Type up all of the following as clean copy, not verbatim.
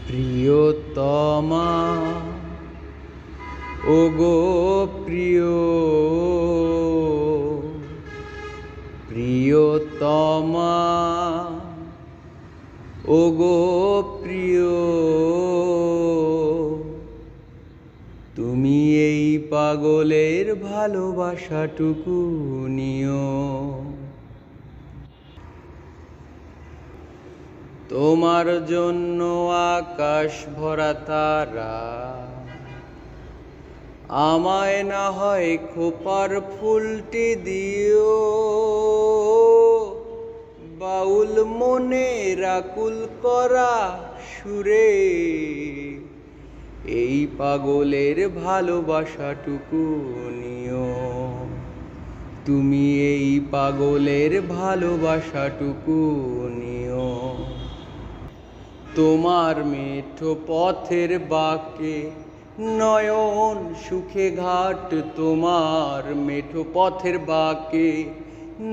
প্রিয়তমা ওগো প্রিয় প্রিয়তমা ওগো প্রিয়, তুমি এই পাগলের ভালোবাসাটুকু নিও। তোমার জন্য আকাশ ভরা তারা, আমায় না হয় খোপার ফুলটি দিও। বাউল মনে আকুল করা সুরে এই পাগলের ভালোবাসাটুকু নিও। তুমি এই পাগলের ভালোবাসাটুকু নিও। তোমার মেঠো পথের বাঁকে নয়ন সুখে ঘাট, তোমার মেঠো পথের বাঁকে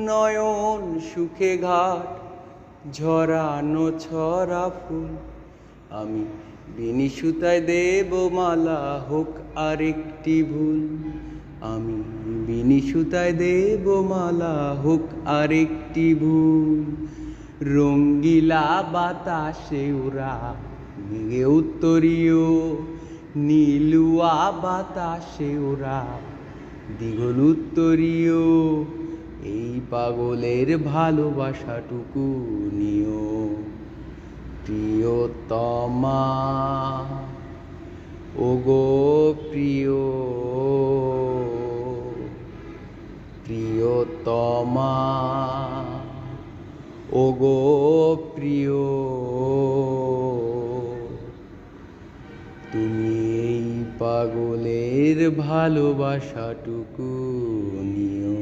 নয়ন সুখে ঘাট, ঝরানো ছড়া ফুল আমি বিনি সুতায় দেব মালা, হোক আরেকটি ভুল। আমি বিনি সুতায় দেব মালা, হোক আরেকটি ভুল। রঙ্গিলা বাতাসে ওরা মেঘে উত্তরীয়, নীলুয়া বাতাসে ওরা দ্বিগুণ উত্তরীয়। এই পাগলের ভালোবাসাটুকু নিও। প্রিয়তমা ওগো প্রিয় প্রিয়তমা ওগো প্রিয়, তুমি এই পাগলের ভালোবাসাটুকু নিও।